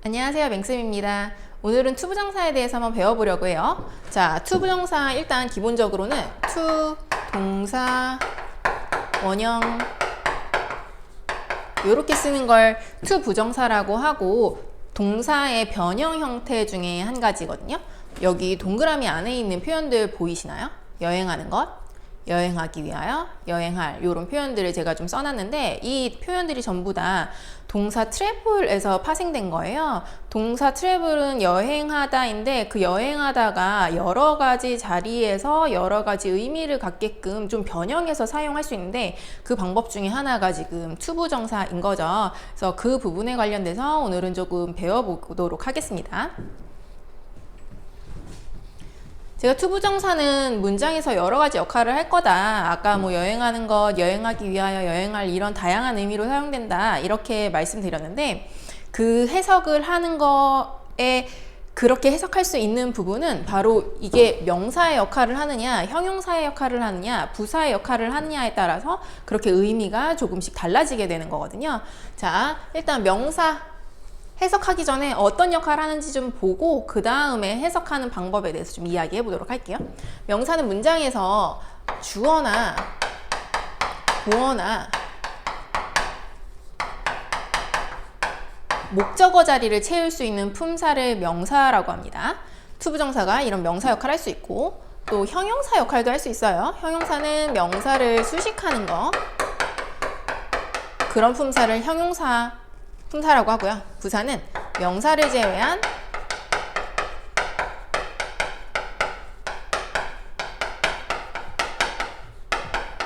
안녕하세요, 맹쌤입니다. 오늘은 투부정사에 대해서 한번 배워보려고 해요. 자, 투부정사 일단 기본적으로는 투, 동사, 원형 이렇게 쓰는 걸 투부정사라고 하고 동사의 변형 형태 중에 한 가지거든요. 여기 동그라미 안에 있는 표현들 보이시나요? 여행하는 것, 여행하기 위하여, 여행할 이런 표현들을 제가 좀 써놨는데 이 표현들이 전부 다 동사 트래블에서 파생된 거예요. 동사 트래블은 여행하다인데 그 여행하다가 여러 가지 자리에서 여러 가지 의미를 갖게끔 좀 변형해서 사용할 수 있는데 그 방법 중에 하나가 지금 투부정사인 거죠. 그래서 그 부분에 관련돼서 오늘은 조금 배워보도록 하겠습니다. 제가 투부정사는 문장에서 여러 가지 역할을 할 거다. 아까 뭐 여행하는 것, 여행하기 위하여, 여행할 이런 다양한 의미로 사용된다. 이렇게 말씀드렸는데 그 해석을 하는 거에 그렇게 해석할 수 있는 부분은 바로 이게 명사의 역할을 하느냐, 형용사의 역할을 하느냐, 부사의 역할을 하느냐에 따라서 그렇게 의미가 조금씩 달라지게 되는 거거든요. 자, 일단 명사 해석하기 전에 어떤 역할을 하는지 좀 보고 그 다음에 해석하는 방법에 대해서 좀 이야기해 보도록 할게요. 명사는 문장에서 주어나 보어나 목적어 자리를 채울 수 있는 품사를 명사라고 합니다. 투부정사가 이런 명사 역할을 할 수 있고 또 형용사 역할도 할 수 있어요. 형용사는 명사를 수식하는 거, 그런 품사를 품사라고 하고요. 부사는 명사를 제외한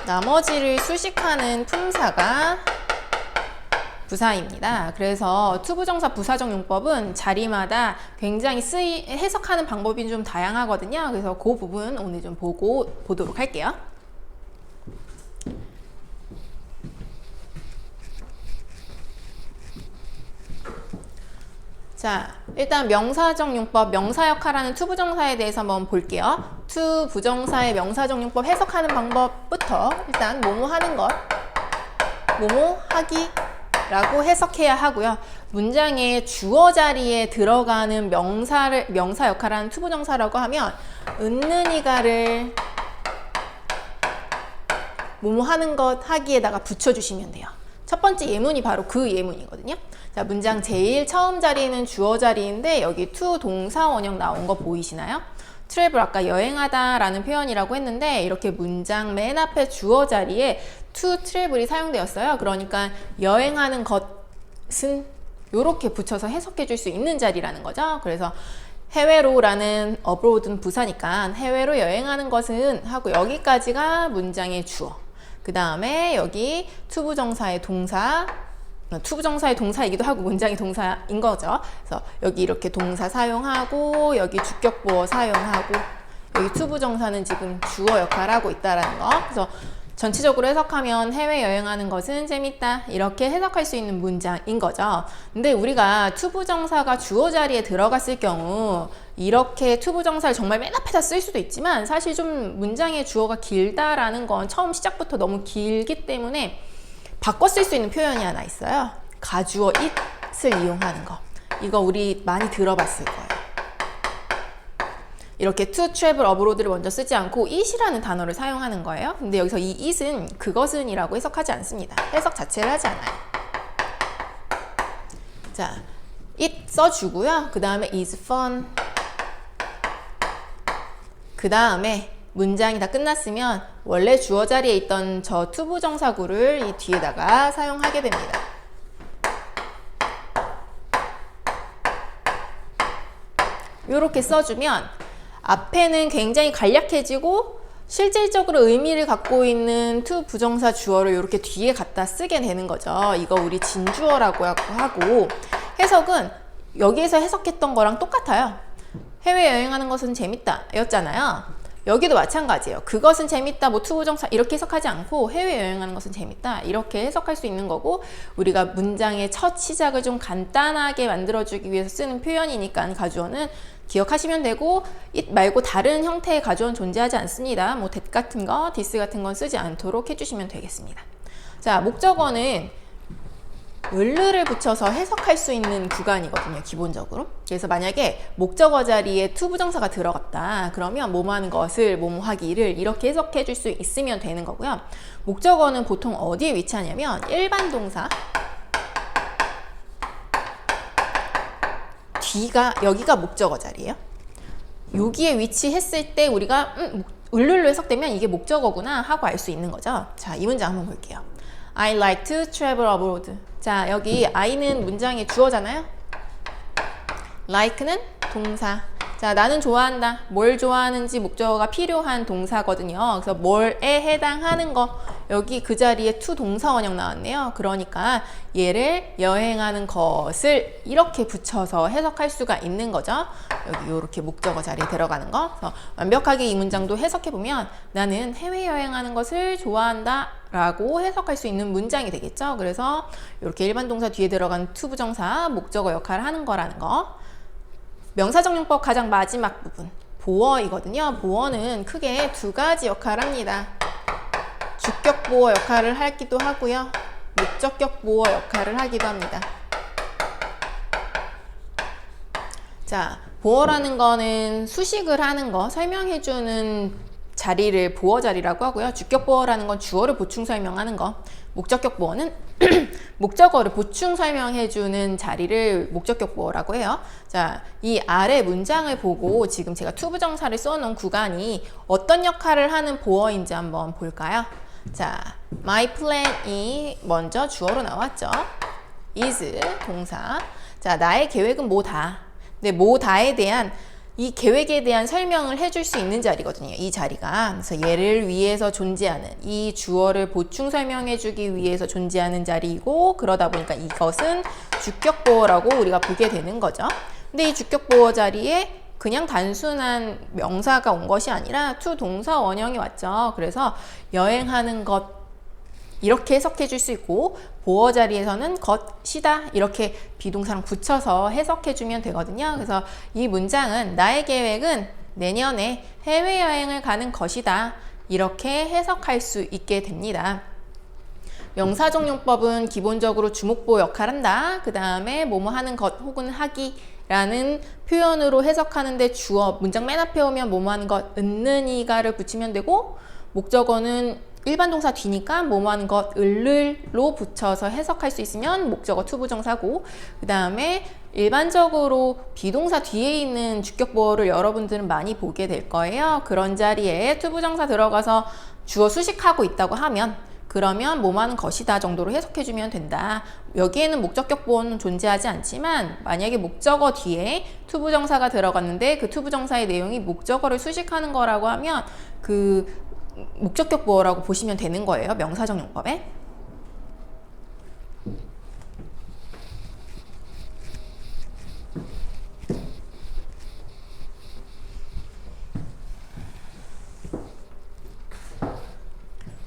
나머지를 수식하는 품사가 부사입니다. 그래서 투부정사 부사적 용법은 자리마다 굉장히 해석하는 방법이 좀 다양하거든요. 그래서 그 부분 오늘 좀 보도록 할게요. 자, 일단 명사적 용법, 명사 역할하는 투부정사에 대해서 한번 볼게요. 투부정사의 명사적 용법 해석하는 방법부터 일단 뭐뭐 하는 것, 뭐뭐 하기 라고 해석해야 하고요. 문장의 주어 자리에 들어가는 명사 역할을 하는 투부정사라고 하면 은는이가를 뭐뭐 하는 것 하기에다가 붙여주시면 돼요. 첫 번째 예문이 바로 그 예문이거든요. 자, 문장 제일 처음 자리는 주어 자리인데 여기 투 동사 원형 나온 거 보이시나요? 트래블 아까 여행하다 라는 표현이라고 했는데 이렇게 문장 맨 앞에 주어 자리에 to 트래블이 사용되었어요. 그러니까 여행하는 것은 이렇게 붙여서 해석해 줄 수 있는 자리라는 거죠. 그래서 해외로라는 abroad는 부사니까 해외로 여행하는 것은 하고 여기까지가 문장의 주어. 그 다음에 여기 투부정사의 동사이기도 하고 문장의 동사인 거죠. 그래서 여기 이렇게 동사 사용하고 여기 주격보어 사용하고 여기 투부정사는 지금 주어 역할을 하고 있다라는 거. 그래서 전체적으로 해석하면 해외여행하는 것은 재밌다 이렇게 해석할 수 있는 문장인 거죠. 근데 우리가 투부정사가 주어 자리에 들어갔을 경우 이렇게 투부정사를 정말 맨 앞에다 쓸 수도 있지만 사실 좀 문장의 주어가 길다라는 건 처음 시작부터 너무 길기 때문에 바꿔 쓸 수 있는 표현이 하나 있어요. 가주어 it을 이용하는 거. 이거 우리 많이 들어봤을 거예요. 이렇게 to travel abroad를 먼저 쓰지 않고 it이라는 단어를 사용하는 거예요. 근데 여기서 이 it은 그것은 이라고 해석하지 않습니다. 해석 자체를 하지 않아요. 자, it 써주고요. 그 다음에 is fun. 그 다음에 문장이 다 끝났으면 원래 주어 자리에 있던 저 투부정사구를 이 뒤에다가 사용하게 됩니다. 이렇게 써주면 앞에는 굉장히 간략해지고 실질적으로 의미를 갖고 있는 투부정사 주어를 이렇게 뒤에 갖다 쓰게 되는 거죠. 이거 우리 진주어라고 하고 해석은 여기에서 해석했던 거랑 똑같아요. 해외여행하는 것은 재밌다 였잖아요. 여기도 마찬가지예요. 그것은 재밌다, 뭐 투부정사 이렇게 해석하지 않고 해외여행하는 것은 재밌다 이렇게 해석할 수 있는 거고 우리가 문장의 첫 시작을 좀 간단하게 만들어주기 위해서 쓰는 표현이니까 가주어는 기억하시면 되고 it 말고 다른 형태의 가주어는 존재하지 않습니다. 뭐 that 같은 거, this 같은 건 쓰지 않도록 해주시면 되겠습니다. 자, 목적어는 을르를 붙여서 해석할 수 있는 구간이거든요, 기본적으로. 그래서 만약에 목적어 자리에 to 부정사가 들어갔다. 그러면 뭐뭐하는 것을, 뭐뭐하기를 이렇게 해석해 줄 수 있으면 되는 거고요. 목적어는 보통 어디에 위치하냐면 일반 동사 뒤가, 여기가 목적어 자리예요. 여기에 위치했을 때 우리가 을룰로 해석되면 이게 목적어구나 하고 알 수 있는 거죠. 자, 이 문장 한번 볼게요. I like to travel abroad. 자, 여기 I는 문장의 주어잖아요. like는 동사. 자, 나는 좋아한다. 뭘 좋아하는지 목적어가 필요한 동사거든요. 그래서 뭘에 해당하는 거. 여기 그 자리에 to 동사 원형 나왔네요. 그러니까 얘를 여행하는 것을 이렇게 붙여서 해석할 수가 있는 거죠. 여기 이렇게 목적어 자리에 들어가는 거. 그래서 완벽하게 이 문장도 해석해보면 나는 해외여행하는 것을 좋아한다 라고 해석할 수 있는 문장이 되겠죠. 그래서 이렇게 일반 동사 뒤에 들어간 to 부정사 목적어 역할을 하는 거라는 거. 명사정용법 가장 마지막 부분 보어이거든요. 보어는 크게 두 가지 역할을 합니다. 주격 보어 역할을 하기도 하고요. 목적격 보어 역할을 하기도 합니다. 자, 보어라는 거는 수식을 하는 거, 설명해주는 자리를 보어 자리라고 하고요. 주격 보어라는 건 주어를 보충 설명하는 거. 목적격 보어는 목적어를 보충 설명해주는 자리를 목적격 보어라고 해요. 자, 이 아래 문장을 보고 지금 제가 to 부정사를 써놓은 구간이 어떤 역할을 하는 보어인지 한번 볼까요? 자, my plan이 먼저 주어로 나왔죠. is 동사. 자, 나의 계획은 뭐다. 근데 뭐다에 대한 이 계획에 대한 설명을 해줄 수 있는 자리거든요. 이 자리가. 그래서 얘를 위해서 존재하는, 이 주어를 보충 설명해주기 위해서 존재하는 자리이고, 그러다 보니까 이것은 주격보어라고 우리가 보게 되는 거죠. 근데 이 주격보어 자리에 그냥 단순한 명사가 온 것이 아니라 to 동사 원형이 왔죠. 그래서 여행하는 것 이렇게 해석해 줄 수 있고, 보어 자리에서는 것이다 이렇게 비동사랑 붙여서 해석해 주면 되거든요. 그래서 이 문장은 나의 계획은 내년에 해외여행을 가는 것이다 이렇게 해석할 수 있게 됩니다. 명사정용법은 기본적으로 주목보 역할을 한다. 그 다음에 뭐뭐 하는 것 혹은 하기 라는 표현으로 해석하는데 주어, 문장 맨 앞에 오면 뭐뭐 하는 것, 은는이가를 붙이면 되고, 목적어는 일반 동사 뒤니까 뭐뭐 하는 것, 을을로 붙여서 해석할 수 있으면 목적어 to 부정사고, 그 다음에 일반적으로 비동사 뒤에 있는 주격보어를 여러분들은 많이 보게 될 거예요. 그런 자리에 to 부정사 들어가서 주어 수식하고 있다고 하면 그러면 뭐뭐 하는 것이다 정도로 해석해주면 된다. 여기에는 목적격 보어는 존재하지 않지만 만약에 목적어 뒤에 to 부정사가 들어갔는데 그 to 부정사의 내용이 목적어를 수식하는 거라고 하면 그 목적격 보어라고 보시면 되는 거예요. 명사정용법에.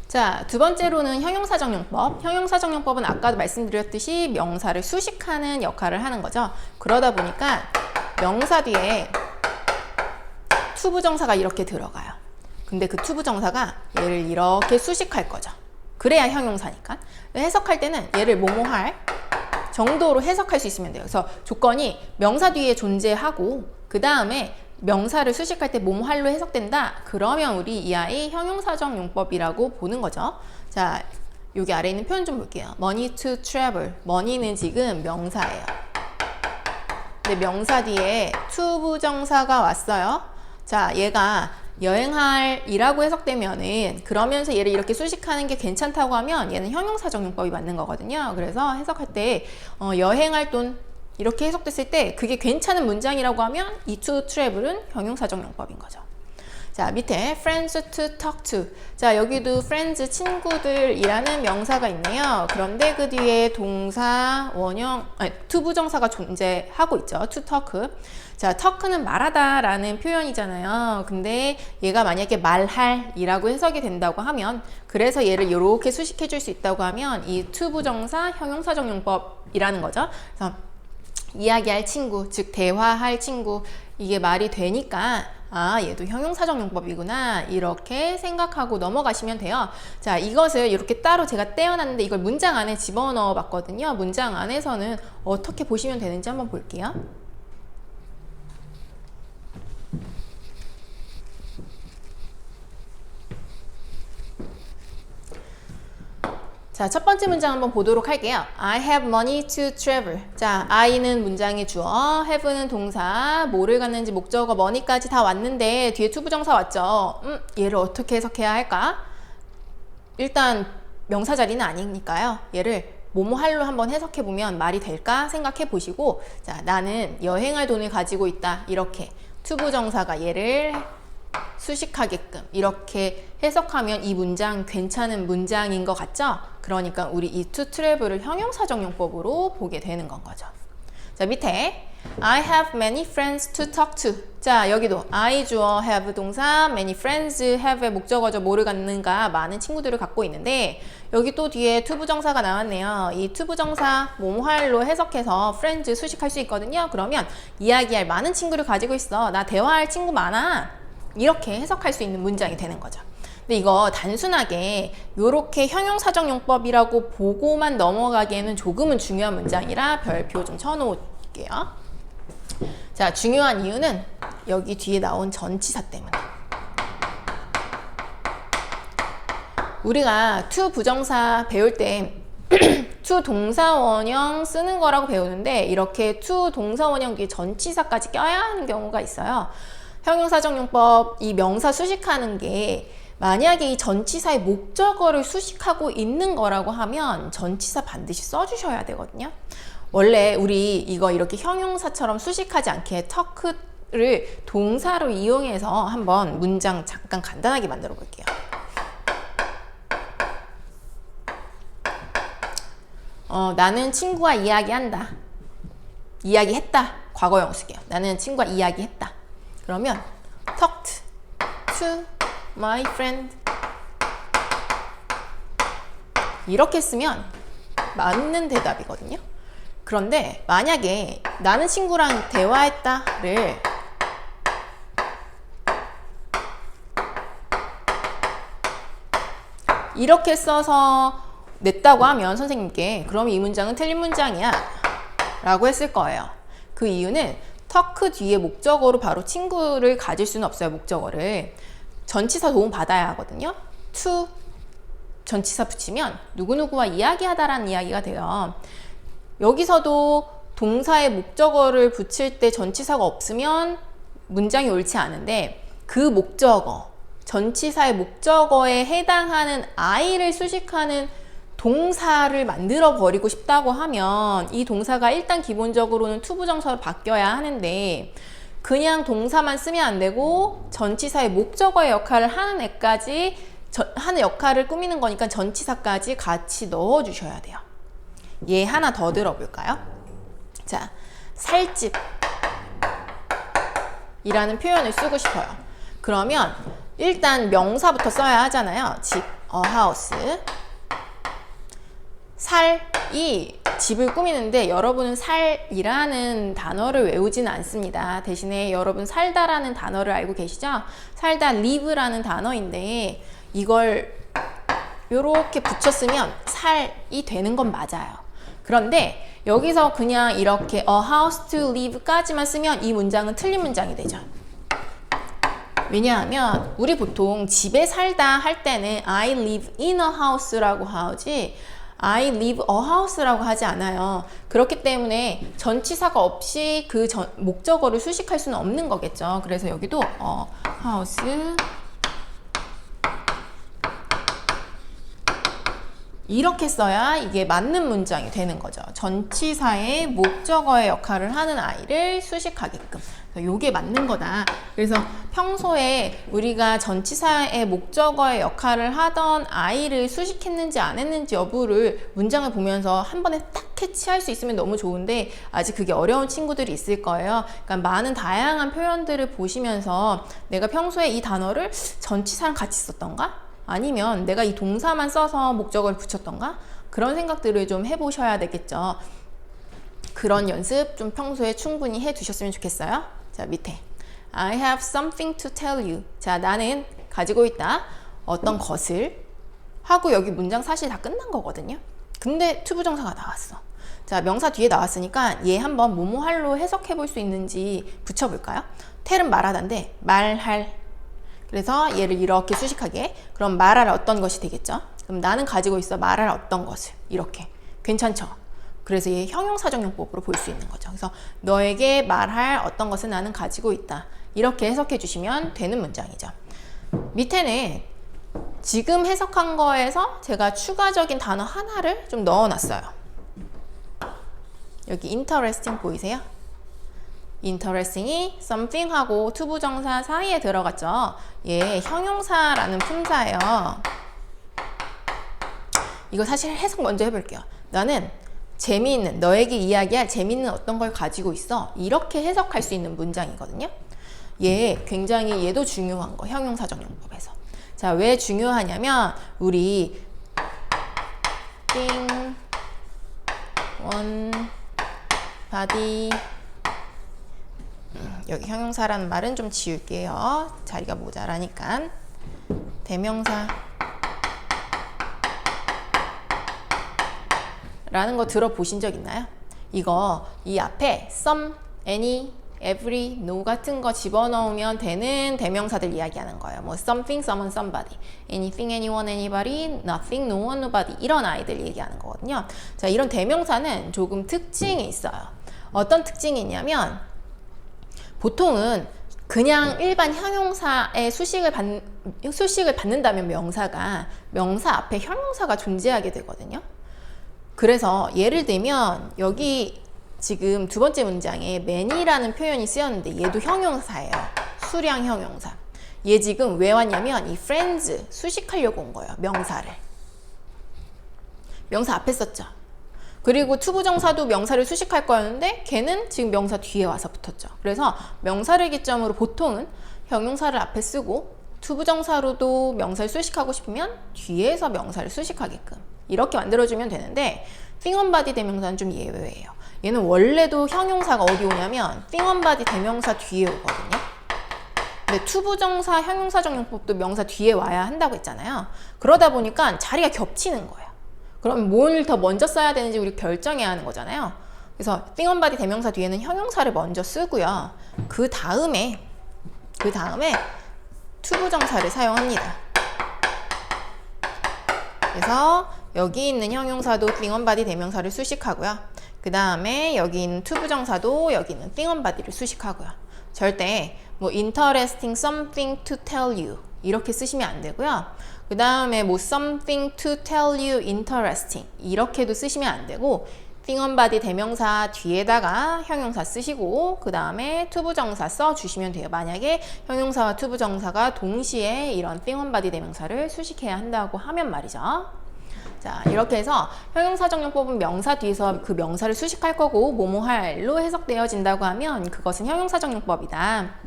자, 두 번째로는 형용사정용법. 형용사정용법은 아까도 말씀드렸듯이 명사를 수식하는 역할을 하는 거죠. 그러다 보니까 명사 뒤에 to 부정사가 이렇게 들어가요. 근데 그 to 부정사가 얘를 이렇게 수식할 거죠. 그래야 형용사니까. 해석할 때는 얘를 뭐뭐할 정도로 해석할 수 있으면 돼요. 그래서 조건이 명사 뒤에 존재하고 그 다음에 명사를 수식할 때 뭐뭐할로 해석된다. 그러면 우리 이 아이 형용사적 용법이라고 보는 거죠. 자, 여기 아래 있는 표현 좀 볼게요. money to travel. money는 지금 명사예요. 근데 명사 뒤에 to 부정사가 왔어요. 자, 얘가 여행할 이라고 해석되면은 그러면서 얘를 이렇게 수식하는 게 괜찮다고 하면 얘는 형용사적 용법이 맞는 거거든요. 그래서 해석할 때 여행할 돈 이렇게 해석됐을 때 그게 괜찮은 문장이라고 하면 이 to travel은 형용사적 용법인 거죠. 자, 밑에 friends to talk to. 자, 여기도 friends 친구들이라는 명사가 있네요. 그런데 그 뒤에 동사 원형 to 부정사가 존재하고 있죠. to talk. 자, talk는 말하다 라는 표현이잖아요. 근데 얘가 만약에 말할 이라고 해석이 된다고 하면, 그래서 얘를 이렇게 수식해 줄 수 있다고 하면 이 to 부정사 형용사적 용법이라는 거죠. 그래서 이야기할 친구, 즉 대화할 친구, 이게 말이 되니까 아, 얘도 형용사정용법이구나. 이렇게 생각하고 넘어가시면 돼요. 자, 이것을 이렇게 따로 제가 떼어놨는데 이걸 문장 안에 집어넣어 봤거든요. 문장 안에서는 어떻게 보시면 되는지 한번 볼게요. 자, 첫 번째 문장 한번 보도록 할게요. I have money to travel. 자, I는 문장의 주어, have는 동사, 뭐를 갖는지 목적어, money까지 다 왔는데 뒤에 to 부정사 왔죠. 얘를 어떻게 해석해야 할까? 일단 명사 자리는 아니니까요. 얘를 뭐뭐할로 한번 해석해보면 말이 될까 생각해 보시고, 자, 나는 여행할 돈을 가지고 있다. 이렇게 to 부정사가 얘를 수식하게끔 이렇게 해석하면 이 문장 괜찮은 문장인 것 같죠? 그러니까 우리 이 to travel을 형용사정용법으로 보게 되는 건 거죠. 자, 밑에 I have many friends to talk to. 자, 여기도 I 주어, have 동사, many friends, have의 목적어죠. 뭐를 갖는가? 많은 친구들을 갖고 있는데 여기 또 뒤에 to 부정사가 나왔네요. 이 to 부정사 뭐뭐할로 해석해서 friends 수식할 수 있거든요. 그러면 이야기할 많은 친구를 가지고 있어. 나 대화할 친구 많아. 이렇게 해석할 수 있는 문장이 되는 거죠. 근데 이거 단순하게 이렇게 형용사정용법이라고 보고만 넘어가기에는 조금은 중요한 문장이라 별표 좀 쳐놓을게요. 자, 중요한 이유는 여기 뒤에 나온 전치사 때문에. 우리가 to 부정사 배울 때 to 동사원형 쓰는 거라고 배우는데 이렇게 to 동사원형 뒤에 전치사까지 껴야 하는 경우가 있어요. 형용사정용법 이 명사 수식하는 게 만약에 이 전치사의 목적어를 수식하고 있는 거라고 하면 전치사 반드시 써주셔야 되거든요. 원래 우리 이거 이렇게 형용사처럼 수식하지 않게 talk를 동사로 이용해서 한번 문장 잠깐 간단하게 만들어 볼게요. 나는 친구와 이야기한다. 이야기했다. 과거형 쓸게요. 나는 친구와 이야기했다. 그러면 talked to my friend 이렇게 쓰면 맞는 대답이거든요. 그런데 만약에 나는 친구랑 대화했다를 이렇게 써서 냈다고 하면 선생님께 그럼 이 문장은 틀린 문장이야 라고 했을 거예요. 그 이유는 talk 뒤에 목적어로 바로 친구를 가질 수는 없어요. 목적어를 전치사 도움 받아야 하거든요. to 전치사 붙이면 누구누구와 이야기하다라는 이야기가 돼요. 여기서도 동사의 목적어를 붙일 때 전치사가 없으면 문장이 옳지 않은데 그 목적어, 전치사의 목적어에 해당하는 I를 수식하는 동사를 만들어 버리고 싶다고 하면 이 동사가 일단 기본적으로는 to 부정사로 바뀌어야 하는데 그냥 동사만 쓰면 안 되고 전치사의 목적어의 역할을 하는 애까지 하는 역할을 꾸미는 거니까 전치사까지 같이 넣어 주셔야 돼요. 얘 하나 더 들어볼까요? 자, 살집 이라는 표현을 쓰고 싶어요. 그러면 일단 명사부터 써야 하잖아요. 집, a house. 살이 집을 꾸미는데 여러분은 살이라는 단어를 외우지는 않습니다. 대신에 여러분 살다라는 단어를 알고 계시죠? 살다 live라는 단어인데 이걸 이렇게 붙였으면 살이 되는 건 맞아요. 그런데 여기서 그냥 이렇게 a house to live까지만 쓰면 이 문장은 틀린 문장이 되죠. 왜냐하면 우리 보통 집에 살다 할 때는 I live in a house라고 하지 I live a house라고 하지 않아요. 그렇기 때문에 전치사가 없이 그 목적어를 수식할 수는 없는 거겠죠. 그래서 여기도 house 이렇게 써야 이게 맞는 문장이 되는 거죠. 전치사의 목적어의 역할을 하는 I를 수식하게끔. 요게 맞는 거다. 그래서 평소에 우리가 전치사의 목적어의 역할을 하던 I를 수식했는지 안 했는지 여부를 문장을 보면서 한 번에 딱 캐치할 수 있으면 너무 좋은데 아직 그게 어려운 친구들이 있을 거예요. 그러니까 많은 다양한 표현들을 보시면서 내가 평소에 이 단어를 전치사랑 같이 썼던가? 아니면 내가 이 동사만 써서 목적어를 붙였던가? 그런 생각들을 좀 해보셔야 되겠죠. 그런 연습 좀 평소에 충분히 해두셨으면 좋겠어요. 자, 밑에 I have something to tell you. 자, 나는 가지고 있다. 어떤 것을 하고 여기 문장 사실 다 끝난 거거든요. 근데 투부정사가 나왔어. 자, 명사 뒤에 나왔으니까 얘 한번 뭐뭐할로 해석해 볼 수 있는지 붙여볼까요? tell은 말하다인데 말할. 그래서 얘를 이렇게 수식하게. 그럼 말할 어떤 것이 되겠죠? 그럼 나는 가지고 있어 말할 어떤 것을. 이렇게. 괜찮죠? 그래서 얘 형용사적용법으로 볼 수 있는 거죠. 그래서 너에게 말할 어떤 것을 나는 가지고 있다. 이렇게 해석해 주시면 되는 문장이죠. 밑에는 지금 해석한 거에서 제가 추가적인 단어 하나를 좀 넣어놨어요. 여기 interesting 보이세요? interesting이 something하고 투부정사 사이에 들어갔죠. 얘 형용사라는 품사예요. 이거 사실 해석 먼저 해볼게요. 나는 재미있는, 너에게 이야기할 재미있는 어떤 걸 가지고 있어. 이렇게 해석할 수 있는 문장이거든요. 얘 굉장히 얘도 중요한 거, 형용사적용법에서. 자, 왜 중요하냐면 우리 thing, one, body 여기 형용사라는 말은 좀 지울게요. 자리가 모자라니까. 대명사 라는 거 들어보신 적 있나요? 이거 이 앞에 some, any, every, no 같은 거 집어넣으면 되는 대명사들 이야기하는 거예요. 뭐 something, someone, somebody, anything, anyone, anybody, nothing, no one, nobody 이런 아이들 얘기하는 거거든요. 자, 이런 대명사는 조금 특징이 있어요. 어떤 특징이 있냐면 보통은 그냥 일반 형용사의 수식을 받는다면 명사 앞에 형용사가 존재하게 되거든요. 그래서 예를 들면 여기 지금 두 번째 문장에 many라는 표현이 쓰였는데 얘도 형용사예요. 수량 형용사. 얘 지금 왜 왔냐면 이 friends 수식하려고 온 거예요. 명사를. 명사 앞에 썼죠. 그리고 투부정사도 명사를 수식할 거였는데 걔는 지금 명사 뒤에 와서 붙었죠. 그래서 명사를 기점으로 보통은 형용사를 앞에 쓰고 투부정사로도 명사를 수식하고 싶으면 뒤에서 명사를 수식하게끔 이렇게 만들어주면 되는데 thing on body 대명사는 좀 예외예요. 얘는 원래도 형용사가 어디 오냐면 thing on body 대명사 뒤에 오거든요. 근데 투부정사 형용사적용법도 명사 뒤에 와야 한다고 했잖아요. 그러다 보니까 자리가 겹치는 거예요. 그럼 뭘 더 먼저 써야 되는지 우리 결정해야 하는 거잖아요. 그래서 thing on body 대명사 뒤에는 형용사를 먼저 쓰고요. 그 다음에 투부정사를 사용합니다. 그래서 여기 있는 형용사도 thing on body 대명사를 수식하고요. 그 다음에 여기 있는 투부정사도 여기 있는 thing on body를 수식하고요. 절대 뭐 interesting something to tell you 이렇게 쓰시면 안 되고요. 그 다음에 뭐 something to tell you interesting 이렇게도 쓰시면 안 되고 thing on body 대명사 뒤에다가 형용사 쓰시고 그 다음에 투부정사 써주시면 돼요. 만약에 형용사와 투부정사가 동시에 이런 thing on body 대명사를 수식해야 한다고 하면 말이죠. 자, 이렇게 해서 형용사적용법은 명사 뒤에서 그 명사를 수식할 거고 뭐뭐할로 해석되어진다고 하면 그것은 형용사적용법이다.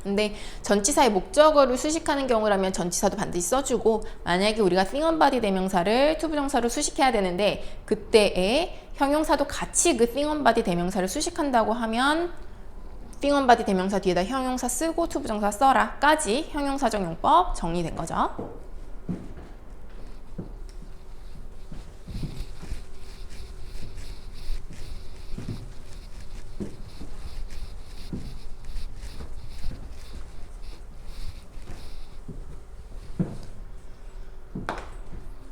근데 전치사의 목적어를 수식하는 경우라면 전치사도 반드시 써주고 만약에 우리가 thing on body 대명사를 투부정사로 수식해야 되는데 그때에 형용사도 같이 그 thing on body 대명사를 수식한다고 하면 thing on body 대명사 뒤에다 형용사 쓰고 투부정사 써라 까지 형용사적용법 정리된 거죠.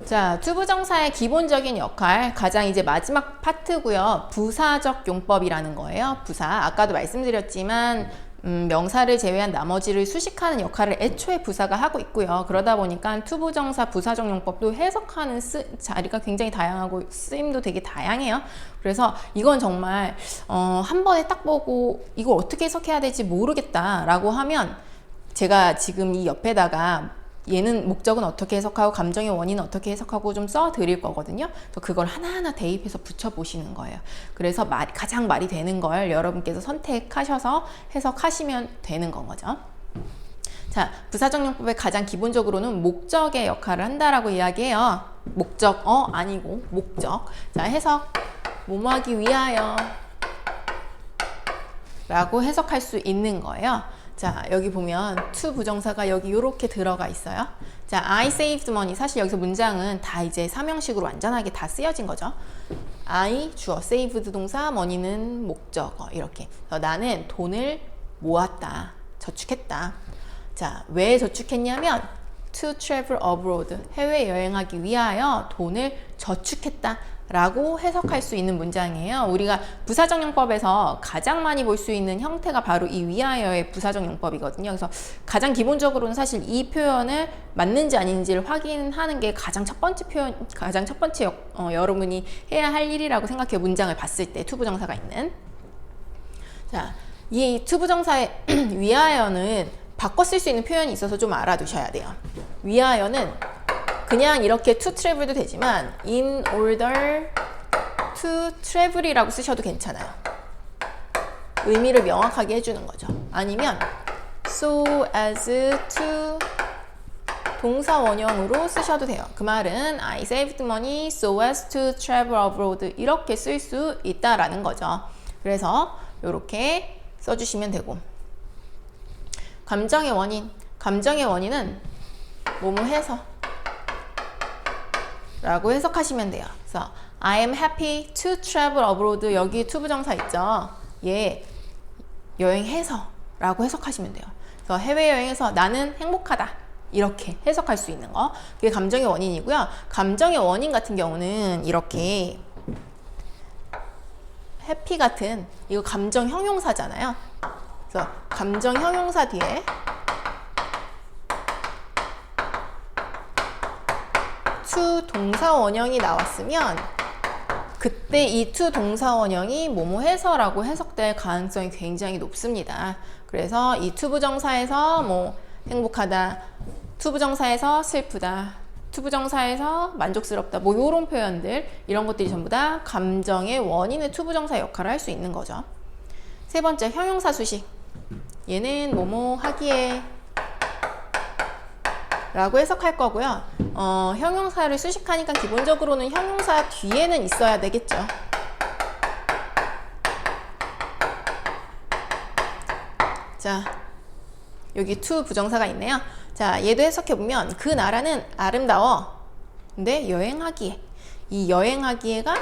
자, 투부정사의 기본적인 역할, 가장 이제 마지막 파트고요. 부사적 용법이라는 거예요. 부사. 아까도 말씀드렸지만 명사를 제외한 나머지를 수식하는 역할을 애초에 부사가 하고 있고요. 그러다 보니까 투부정사 부사적 용법도 해석하는 자리가 굉장히 다양하고 쓰임도 되게 다양해요. 그래서 이건 정말 한 번에 딱 보고 이걸 어떻게 해석해야 될지 모르겠다라고 하면 제가 지금 이 옆에다가 얘는 목적은 어떻게 해석하고 감정의 원인은 어떻게 해석하고 좀 써드릴 거거든요. 또 그걸 하나하나 대입해서 붙여보시는 거예요. 그래서 가장 말이 되는 걸 여러분께서 선택하셔서 해석하시면 되는 건 거죠. 자, 부사적용법의 가장 기본적으로는 목적의 역할을 한다라고 이야기해요. 목적어 아니고 목적. 자, 해석 뭐뭐하기 위하여 라고 해석할 수 있는 거예요. 자, 여기 보면 to 부정사가 여기 이렇게 들어가 있어요. 자, I saved money. 사실 여기서 문장은 다 이제 사명식으로 완전하게 다 쓰여진 거죠. I 주어, saved 동사, money는 목적어 이렇게. 나는 돈을 모았다, 저축했다. 자, 왜 저축했냐면 to travel abroad, 해외 여행하기 위하여 돈을 저축했다 라고 해석할 수 있는 문장이에요. 우리가 부사적 용법에서 가장 많이 볼 수 있는 형태가 바로 이 위하여의 부사적 용법이거든요. 그래서 가장 기본적으로는 사실 이 표현을 맞는지 아닌지를 확인하는 게 가장 첫 번째 여러분이 해야 할 일이라고 생각해요. 문장을 봤을 때 투부정사가 있는. 자, 이 투부정사의 위하여는 바꿔 쓸 수 있는 표현이 있어서 좀 알아두셔야 돼요. 위하여는 그냥 이렇게 to travel도 되지만 in order to travel이라고 쓰셔도 괜찮아요. 의미를 명확하게 해주는 거죠. 아니면 so as to 동사 원형으로 쓰셔도 돼요. 그 말은 I saved money so as to travel abroad 이렇게 쓸 수 있다라는 거죠. 그래서 이렇게 써주시면 되고, 감정의 원인은 뭐뭐 해서 라고 해석하시면 돼요. 그래서 I am happy to travel abroad, 여기 to 부정사 있죠. 얘 여행해서 라고 해석하시면 돼요. 그래서 해외여행에서 나는 행복하다 이렇게 해석할 수 있는 거, 그게 감정의 원인이고요. 감정의 원인 같은 경우는 이렇게 happy 같은, 이거 감정 형용사잖아요. 그래서 감정 형용사 뒤에 to 동사 원형이 나왔으면 그때 이 to 동사 원형이 뭐뭐 해서라고 해석될 가능성이 굉장히 높습니다. 그래서 이 to 부정사에서 뭐 행복하다, to 부정사에서 슬프다, to 부정사에서 만족스럽다, 뭐 요런 표현들, 이런 것들이 전부 다 감정의 원인의 to 부정사 역할을 할 수 있는 거죠. 세 번째, 형용사 수식. 얘는 뭐뭐 하기에 라고 해석할 거고요. 형용사를 수식하니까 기본적으로는 형용사 뒤에는 있어야 되겠죠. 자, 여기 to 부정사가 있네요. 자, 얘도 해석해보면 그 나라는 아름다워. 근데 여행하기에, 이 여행하기에가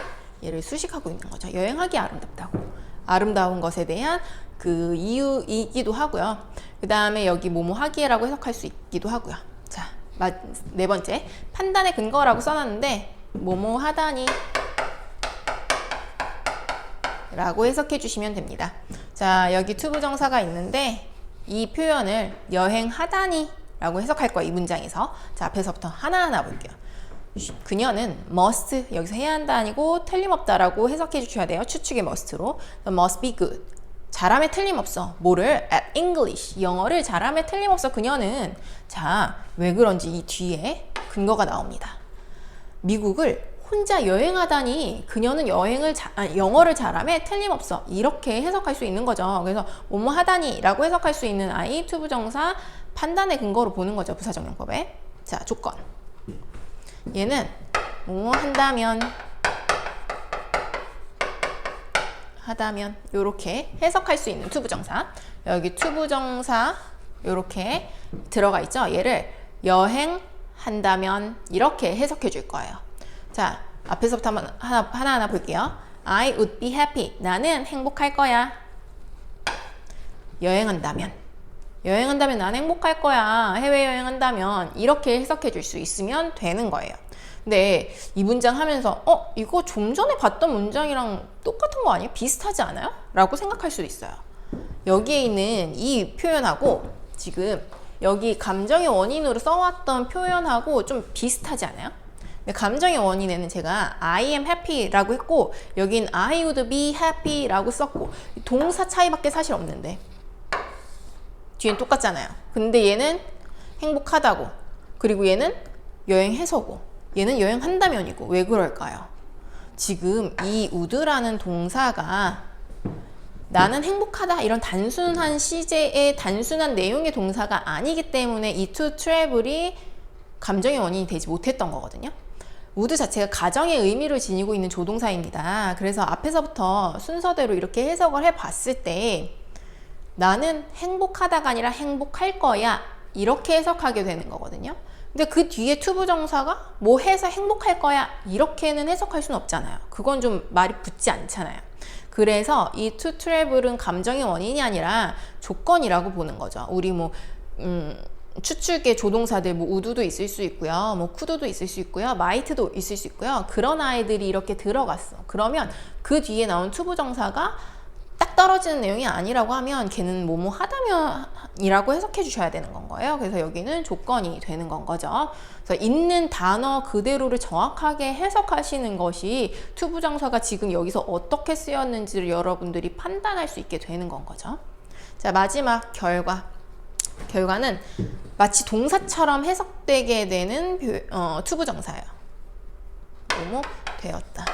얘를 수식하고 있는 거죠. 여행하기 아름답다고. 아름다운 것에 대한 그 이유이기도 하고요. 그 다음에 여기 뭐뭐 하기에라고 해석할 수 있기도 하고요. 자, 네 번째, 판단의 근거라고 써놨는데 뭐뭐 하다니 라고 해석해 주시면 됩니다. 자, 여기 to 부정사가 있는데 이 표현을 여행하다니 라고 해석할 거예요, 이 문장에서. 자, 앞에서부터 하나하나 볼게요. 그녀는 must, 여기서 해야 한다 아니고 틀림없다 라고 해석해 주셔야 돼요. 추측의 must로. must be good, 잘함에 틀림없어. 뭐를? at English, 영어를 잘함에 틀림없어 그녀는. 자, 왜 그런지 이 뒤에 근거가 나옵니다. 미국을 혼자 여행하다니 그녀는 영어를 잘함에 틀림없어, 이렇게 해석할 수 있는 거죠. 그래서 뭐뭐 하다니 라고 해석할 수 있는 I, to 부정사, 판단의 근거로 보는 거죠, 부사적용법에. 자, 조건. 얘는 뭐뭐 한다면, 하다면 요렇게 해석할 수 있는 to 부정사. 여기 to 부정사 요렇게 들어가 있죠. 얘를 여행한다면 이렇게 해석해 줄 거예요. 자, 앞에서부터 하나하나 볼게요. I would be happy, 나는 행복할 거야. 여행한다면 나는 행복할 거야. 해외여행한다면 이렇게 해석해 줄 수 있으면 되는 거예요. 근데 이 문장 하면서 이거 좀 전에 봤던 문장이랑 똑같은 거 아니에요? 비슷하지 않아요? 라고 생각할 수도 있어요. 여기에 있는 이 표현하고 지금 여기 감정의 원인으로 써왔던 표현하고 좀 비슷하지 않아요? 근데 감정의 원인에는 제가 I am happy 라고 했고 여긴 I would be happy 라고 썼고 동사 차이밖에 사실 없는데 뒤엔 똑같잖아요. 근데 얘는 행복하다고, 그리고 얘는 여행해서고, 얘는 여행한다면이고. 왜 그럴까요? 지금 이 would라는 동사가 나는 행복하다 이런 단순한 시제의 단순한 내용의 동사가 아니기 때문에 이 to travel이 감정의 원인이 되지 못했던 거거든요. would 자체가 가정의 의미를 지니고 있는 조동사입니다. 그래서 앞에서부터 순서대로 이렇게 해석을 해봤을 때 나는 행복하다가 아니라 행복할 거야. 이렇게 해석하게 되는 거거든요. 근데 그 뒤에 to 부정사가 뭐 해서 행복할 거야. 이렇게는 해석할 수는 없잖아요. 그건 좀 말이 붙지 않잖아요. 그래서 이 to travel은 감정의 원인이 아니라 조건이라고 보는 거죠. 우리 뭐 추측의 조동사들 뭐 우두도 있을 수 있고요. 뭐 쿠드도 있을 수 있고요. 마이트도 있을 수 있고요. 그런 아이들이 이렇게 들어갔어. 그러면 그 뒤에 나온 to 부정사가 딱 떨어지는 내용이 아니라고 하면 걔는 뭐뭐 하다면 이라고 해석해 주셔야 되는 건 거예요. 그래서 여기는 조건이 되는 건 거죠. 그래서 있는 단어 그대로를 정확하게 해석하시는 것이 to 부정사가 지금 여기서 어떻게 쓰였는지를 여러분들이 판단할 수 있게 되는 건 거죠. 자, 마지막 결과는 마치 동사처럼 해석되게 되는 to 부정사예요. 뭐뭐 되었다.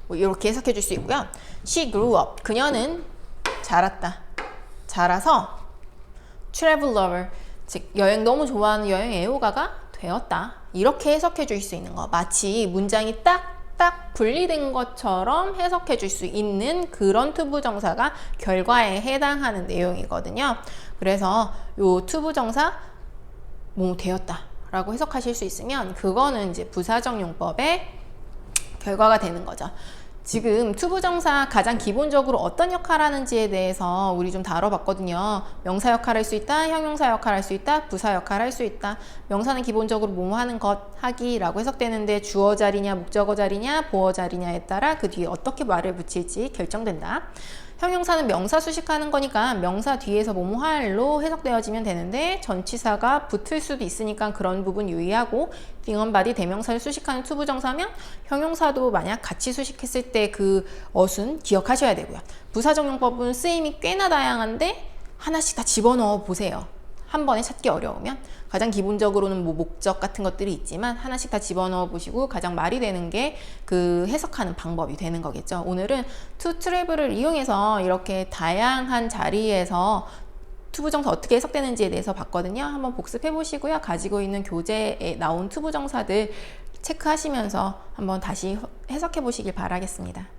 뭐 이렇게 해석해 줄 수 있고요. She grew up. 그녀는 자랐다. 자라서 travel lover, 즉 여행 너무 좋아하는 여행 애호가가 되었다. 이렇게 해석해 줄 수 있는 거. 마치 문장이 딱딱 분리된 것처럼 해석해 줄 수 있는 그런 to 부정사가 결과에 해당하는 내용이거든요. 그래서 요 to 부정사 뭐 되었다 라고 해석하실 수 있으면 그거는 이제 부사적 용법의 결과가 되는 거죠. 지금 to 부정사 가장 기본적으로 어떤 역할을 하는지에 대해서 우리 좀 다뤄봤거든요. 명사 역할을 할 수 있다, 형용사 역할을 할 수 있다, 부사 역할을 할 수 있다. 명사는 기본적으로 뭐뭐 하는 것, 하기라고 해석되는데 주어 자리냐, 목적어 자리냐, 보어 자리냐에 따라 그 뒤에 어떻게 말을 붙일지 결정된다. 형용사는 명사 수식하는 거니까 명사 뒤에서 뭐뭐 할로 해석되어지면 되는데 전치사가 붙을 수도 있으니까 그런 부분 유의하고 빙언바디 대명사를 수식하는 to 부정사면 형용사도 만약 같이 수식했을 때 그 어순 기억하셔야 되고요. 부사적 용법은 쓰임이 꽤나 다양한데 하나씩 다 집어넣어 보세요. 한 번에 찾기 어려우면 가장 기본적으로는 뭐 목적 같은 것들이 있지만 하나씩 다 집어넣어 보시고 가장 말이 되는 게 그 해석하는 방법이 되는 거겠죠. 오늘은 to travel을 이용해서 이렇게 다양한 자리에서 to 부정사 어떻게 해석되는지에 대해서 봤거든요. 한번 복습해 보시고요. 가지고 있는 교재에 나온 to 부정사들 체크하시면서 한번 다시 해석해 보시길 바라겠습니다.